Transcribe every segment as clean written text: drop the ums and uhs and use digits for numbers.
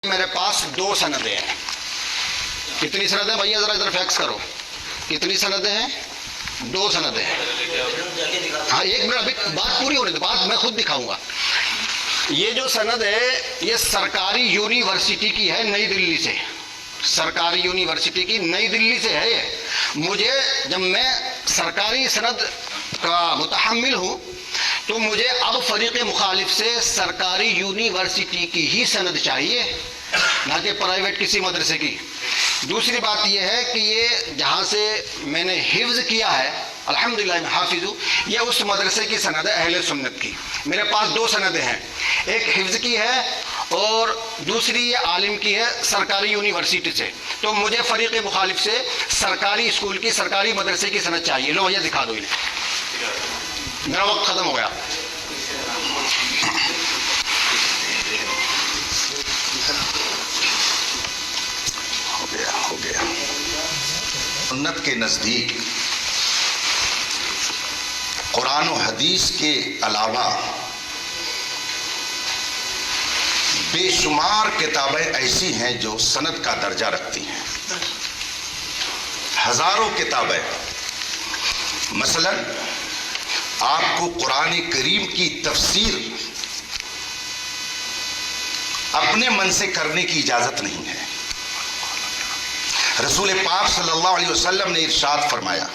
میرے پاس دو سندیں ہیں. کتنی سندیں بھیا ذرا ادھر فیکس کرو. کتنی سندیں ہیں؟ دو سندیں ہیں. ہاں ایک منٹ ابھی بات پوری ہونے دو، بات میں خود دکھاؤں گا. یہ جو سند ہے یہ سرکاری یونیورسٹی کی ہے، نئی دلی سے. سرکاری یونیورسٹی کی نئی دلی سے ہے. یہ مجھے جب میں سرکاری سند کا متحمل ہوں تو مجھے اب فریق مخالف سے سرکاری یونیورسٹی کی ہی سند چاہیے، نہ کہ پرائیویٹ کسی مدرسے کی. دوسری بات یہ ہے کہ یہ جہاں سے میں نے حفظ کیا ہے، الحمدللہ میں حافظ ہوں، یہ اس مدرسے کی سند ہے اہل سنت کی. میرے پاس دو سندیں ہیں، ایک حفظ کی ہے اور دوسری یہ عالم کی ہے سرکاری یونیورسٹی سے. تو مجھے فریق مخالف سے سرکاری اسکول کی، سرکاری مدرسے کی سند چاہیے. لو یہ دکھا دو انہیں. میرا وقت ختم ہو گیا. ہو گیا. سنت کے نزدیک قرآن و حدیث کے علاوہ بے شمار کتابیں ایسی ہیں جو سند کا درجہ رکھتی ہیں. ہزاروں کتابیں. مثلا آپ کو قرآن کریم کی تفسیر اپنے من سے کرنے کی اجازت نہیں ہے. رسول پاک صلی اللہ علیہ وسلم نے ارشاد فرمایا،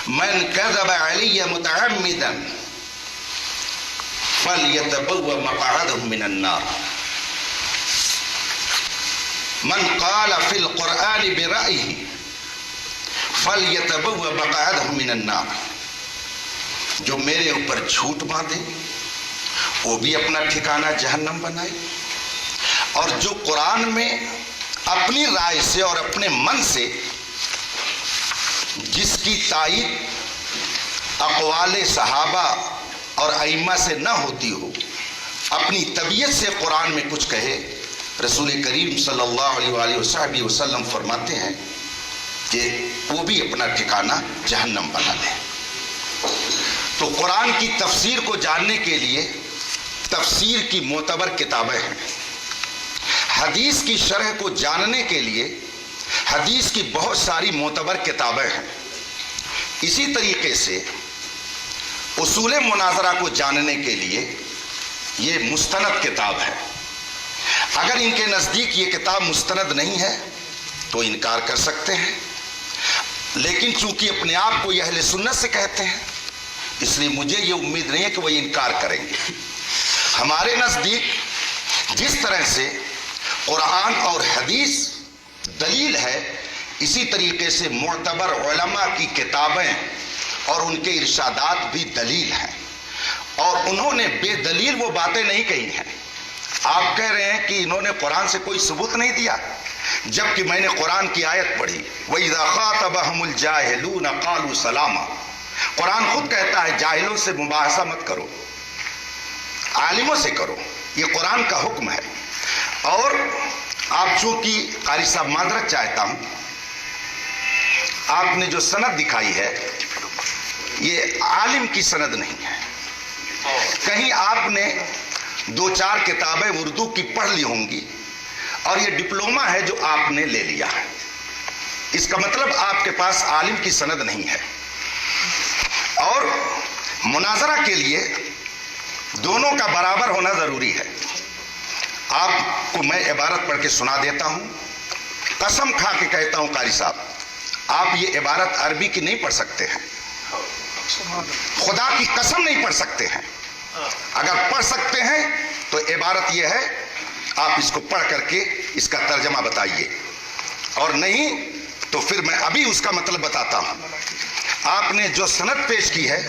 من کذب علی متعمدا فلیتبوأ مقعدہ من النار. من قال فی القرآن برأیہ فلیتبوأ مقعدہ من النار. جو میرے اوپر جھوٹ باندھے وہ بھی اپنا ٹھکانہ جہنم بنائے، اور جو قرآن میں اپنی رائے سے اور اپنے من سے جس کی تائید اقوال صحابہ اور ائمہ سے نہ ہوتی ہو، اپنی طبیعت سے قرآن میں کچھ کہے، رسول کریم صلی اللہ علیہ وآلہ وسلم فرماتے ہیں کہ وہ بھی اپنا ٹھکانہ جہنم بنا لے. تو قرآن کی تفسیر کو جاننے کے لیے تفسیر کی معتبر کتابیں ہیں. حدیث کی شرح کو جاننے کے لیے حدیث کی بہت ساری معتبر کتابیں ہیں. اسی طریقے سے اصول مناظرہ کو جاننے کے لیے یہ مستند کتاب ہے. اگر ان کے نزدیک یہ کتاب مستند نہیں ہے تو انکار کر سکتے ہیں، لیکن چونکہ اپنے آپ کو یہ اہل سنت سے کہتے ہیں اس لیے مجھے یہ امید نہیں ہے کہ وہ انکار کریں گے. ہمارے نزدیک جس طرح سے قرآن اور حدیث دلیل ہے، اسی طریقے سے معتبر علماء کی کتابیں اور ان کے ارشادات بھی دلیل ہیں، اور انہوں نے بے دلیل وہ باتیں نہیں کہی ہیں. آپ کہہ رہے ہیں کہ انہوں نے قرآن سے کوئی ثبوت نہیں دیا، جبکہ میں نے قرآن کی آیت پڑھی، وَإِذَا خَاطَبَهُمُ الْجَاهِلُونَ قَالُوا سَلَامًا. قرآن خود کہتا ہے جاہلوں سے مباحثہ مت کرو، عالموں سے کرو. یہ قرآن کا حکم ہے. اور آپ چونکہ قاری صاحب معذرت چاہتا ہوں، آپ نے جو سند دکھائی ہے یہ عالم کی سند نہیں ہے. کہیں آپ نے دو چار کتابیں اردو کی پڑھ لی ہوں گی اور یہ ڈپلومہ ہے جو آپ نے لے لیا ہے. اس کا مطلب آپ کے پاس عالم کی سند نہیں ہے. اور مناظرہ کے لیے دونوں کا برابر ہونا ضروری ہے. آپ کو میں عبارت پڑھ کے سنا دیتا ہوں، قسم کھا کے کہتا ہوں قاری صاحب آپ یہ عبارت عربی کی نہیں پڑھ سکتے ہیں، خدا کی قسم نہیں پڑھ سکتے ہیں. اگر پڑھ سکتے ہیں تو عبارت یہ ہے، آپ اس کو پڑھ کر کے اس کا ترجمہ بتائیے، اور نہیں تو پھر میں ابھی اس کا مطلب بتاتا ہوں. آپ نے جو سند پیش کی ہے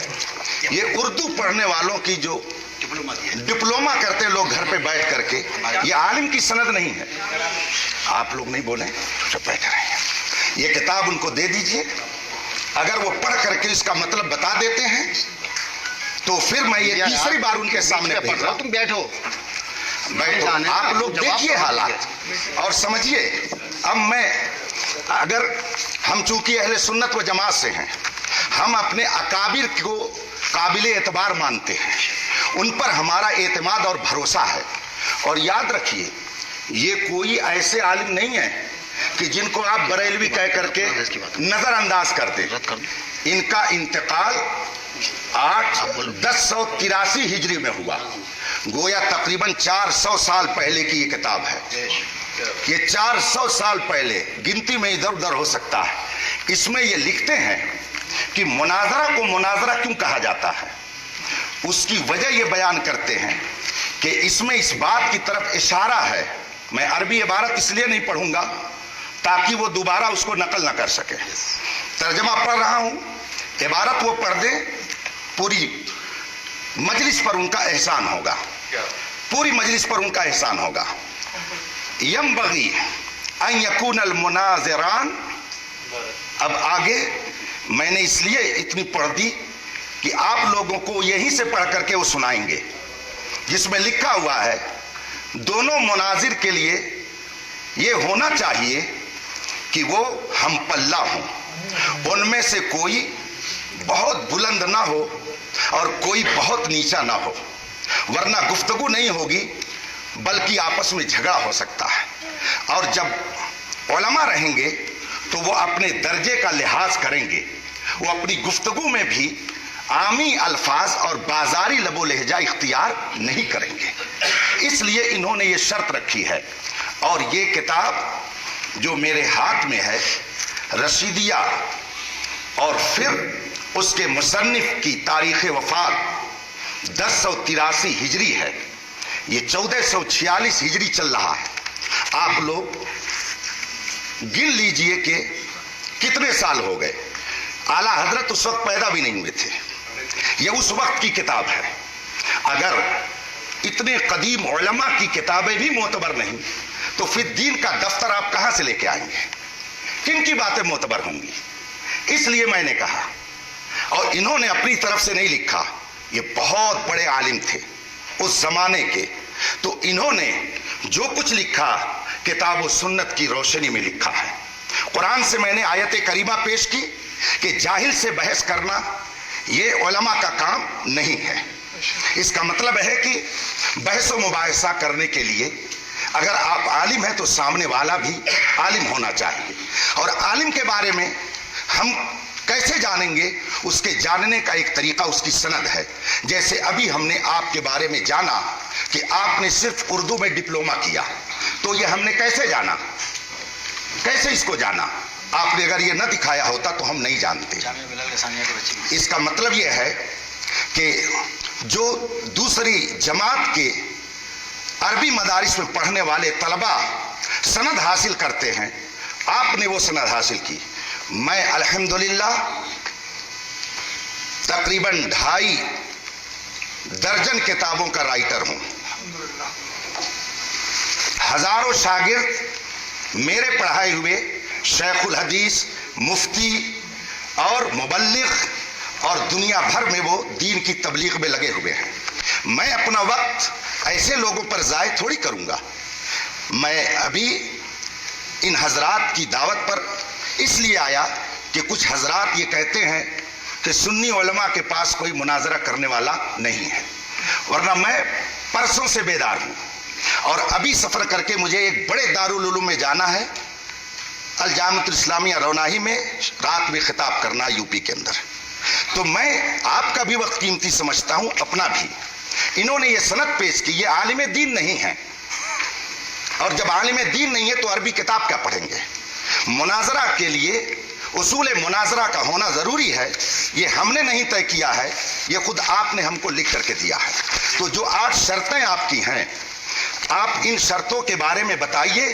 یہ اردو پڑھنے والوں کی جو ڈپلومہ کرتے لوگ گھر پہ بیٹھ کر کے، یہ عالم کی سند نہیں ہے. آپ لوگ نہیں بولیں، چپ بیٹھ رہے ہیں. یہ کتاب ان کو دے دیجئے، اگر وہ پڑھ کر کے اس کا مطلب بتا دیتے ہیں تو پھر میں یہ تیسری بار ان کے سامنے پڑھ رہا ہوں. تم بیٹھو. آپ لوگ دیکھیے حالات اور سمجھیے. اب میں اگر ہم چونکہ اہل سنت و جماعت سے ہیں، ہم اپنے اکابر کو قابل اعتبار مانتے ہیں، ان پر ہمارا اعتماد اور بھروسہ ہے. اور یاد رکھیے یہ کوئی ایسے عالم نہیں ہے کہ جن کو آپ بریلوی کہہ کر کے نظر انداز کرتے. ان کا انتقال 1083 ہجری میں ہوا. گویا تقریباً 400 سال پہلے کی یہ کتاب ہے. یہ 400 سال پہلے، گنتی میں ادھر ادھر ہو سکتا ہے. اس میں یہ لکھتے ہیں کہ مناظرہ کو مناظرہ کیوں کہا جاتا ہے. اس کی وجہ یہ بیان کرتے ہیں کہ اس میں اس بات کی طرف اشارہ ہے. میں عربی عبارت اس لیے نہیں پڑھوں گا تاکہ وہ دوبارہ اس کو نقل نہ کر سکے. ترجمہ پڑھ رہا ہوں، عبارت وہ پڑھ دیں، پوری مجلس پر ان کا احسان ہوگا. پوری مجلس پر ان کا احسان ہوگا. ینبغی ان یکون المناظران. اب آگے میں نے اس لیے اتنی پڑھ دی کہ آپ لوگوں کو یہیں سے پڑھ کر کے وہ سنائیں گے، جس میں لکھا ہوا ہے دونوں مناظر کے لیے یہ ہونا چاہیے کہ وہ ہم پلہ ہوں. ان میں سے کوئی بہت بلند نہ ہو اور کوئی بہت نیچا نہ ہو، ورنہ گفتگو نہیں ہوگی بلکہ آپس میں جھگڑا ہو سکتا ہے. اور جب علماء رہیں گے تو وہ اپنے درجے کا لحاظ کریں گے. وہ اپنی گفتگو میں بھی عامی الفاظ اور بازاری لب و لہجہ اختیار نہیں کریں گے. اس لیے انہوں نے یہ شرط رکھی ہے. اور یہ کتاب جو میرے ہاتھ میں ہے رشیدیہ، اور پھر اس کے مصنف کی تاریخ وفات 1083 ہجری ہے. یہ 1446 ہجری چل رہا ہے. آپ لوگ گن لیجئے کہ کتنے سال ہو گئے. اعلیٰ حضرت اس وقت پیدا بھی نہیں ہوئے تھے. یہ اس وقت کی کتاب ہے. اگر اتنے قدیم علماء کی کتابیں بھی معتبر نہیں تو پھر دین کا دفتر آپ کہاں سے لے کے آئیں گے؟ کن کی باتیں معتبر ہوں گی؟ اس لیے میں نے کہا. اور انہوں نے اپنی طرف سے نہیں لکھا، یہ بہت بڑے عالم تھے اس زمانے کے. تو انہوں نے جو کچھ لکھا کتاب و سنت کی روشنی میں لکھا ہے. قرآن سے میں نے آیت کریمہ پیش کی کہ جاہل سے بحث کرنا یہ علماء کا کام نہیں ہے. اس کا مطلب ہے کہ بحث و مباحثہ کرنے کے لیے اگر آپ عالم ہیں تو سامنے والا بھی عالم ہونا چاہیے. اور عالم کے بارے میں ہم کیسے جانیں گے؟ اس کے جاننے کا ایک طریقہ اس کی سند ہے. جیسے ابھی ہم نے آپ کے بارے میں جانا کہ آپ نے صرف اردو میں ڈپلومہ کیا، تو یہ ہم نے کیسے جانا؟ کیسے اس کو جانا؟ آپ نے اگر یہ نہ دکھایا ہوتا تو ہم نہیں جانتے. اس کا مطلب یہ ہے کہ جو دوسری جماعت کے عربی مدارس میں پڑھنے والے طلباء سند حاصل کرتے ہیں، آپ نے وہ سند حاصل کی. میں الحمدللہ تقریباً 2.5 درجن کتابوں کا رائٹر ہوں. ہزاروں شاگرد میرے پڑھائے ہوئے شیخ الحدیث، مفتی اور مبلغ اور دنیا بھر میں وہ دین کی تبلیغ میں لگے ہوئے ہیں. میں اپنا وقت ایسے لوگوں پر ضائع تھوڑی کروں گا. میں ابھی ان حضرات کی دعوت پر اس لیے آیا کہ کچھ حضرات یہ کہتے ہیں کہ سنی علماء کے پاس کوئی مناظرہ کرنے والا نہیں ہے، ورنہ میں پرسوں سے بیدار ہوں. اور ابھی سفر کر کے مجھے ایک بڑے دارالعلوم میں جانا ہے، الجامعۃ الاسلامیہ روناہی میں رات میں خطاب کرنا یو پی کے اندر. تو میں آپ کا بھی وقت قیمتی سمجھتا ہوں، اپنا بھی. انہوں نے یہ سند پیش کی، یہ عالم دین نہیں ہے، اور جب عالم دین نہیں ہے تو عربی کتاب کیا پڑھیں گے؟ مناظرہ کے لیے اصول مناظرہ کا ہونا ضروری ہے. یہ ہم نے نہیں طے کیا ہے، یہ خود آپ نے ہم کو لکھ کر کے دیا ہے. تو جو 8 شرطیں آپ کی ہیں، آپ ان شرطوں کے بارے میں بتائیے.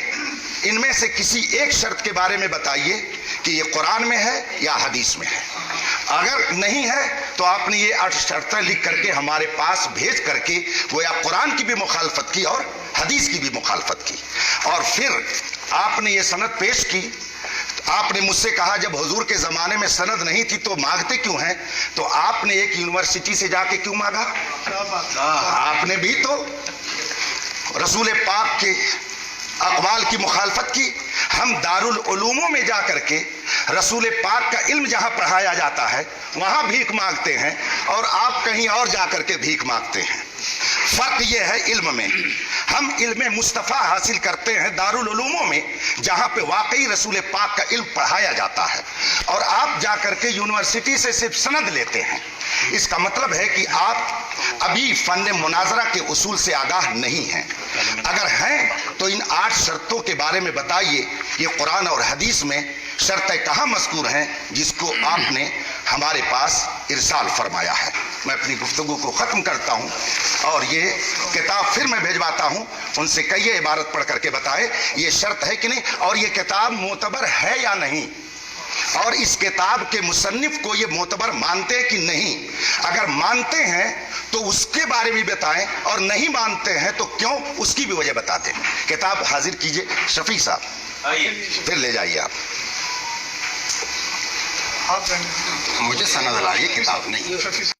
ان میں سے کسی ایک شرط کے بارے میں بتائیے کہ یہ قرآن میں ہے یا حدیث میں ہے. اگر نہیں ہے تو آپ نے یہ 8 شرطیں لکھ کر کے ہمارے پاس بھیج کر کے وہ یا قرآن کی بھی مخالفت کی اور حدیث کی بھی مخالفت کی. اور پھر آپ نے یہ سند پیش کی. آپ نے مجھ سے کہا جب حضور کے زمانے میں سند نہیں تھی تو مانگتے کیوں ہیں؟ تو آپ نے ایک یونیورسٹی سے جا کے کیوں مانگا؟ آپ نے بھی تو رسول پاک کے اقوال کی مخالفت کی. ہم دارالعلوموں میں جا کر کے رسول پاک کا علم جہاں پڑھایا جاتا ہے وہاں بھیک مانگتے ہیں، اور آپ کہیں اور جا کر کے بھیک مانگتے ہیں. فرق یہ ہے علم میں. ہم علم مصطفیٰ حاصل کرتے ہیں دارال علوموں میں جہاں پہ واقعی رسول پاک کا علم پڑھایا جاتا ہے، اور آپ جا کر کے یونیورسٹی سے صرف سند لیتے ہیں۔ اس کا مطلب ہے کہ آپ ابھی فن مناظرہ کے اصول سے آگاہ نہیں ہیں۔ اگر ہیں تو ان 8 شرطوں کے بارے میں بتائیے، یہ قرآن اور حدیث میں شرطیں کہاں مذکور ہیں جس کو آپ نے ہمارے پاس ارسال فرمایا ہے؟ میں اپنی گفتگو کو ختم کرتا ہوں اور یہ کتاب پھر میں بھیجواتا ہوں، ان سے کہیے عبارت پڑھ کر کے بتائے یہ شرط ہے کہ نہیں، اور یہ کتاب معتبر ہے یا نہیں، اور اس کتاب کے مصنف کو یہ معتبر مانتے کہ نہیں۔ اگر مانتے ہیں تو اس کے بارے میں بتائیں، اور نہیں مانتے ہیں تو کیوں، اس کی بھی وجہ بتا دیں۔ کتاب حاضر کیجئے شفیع صاحب، پھر لے جائیے آپ۔ مجھے سند لائیے، کتاب نہیں۔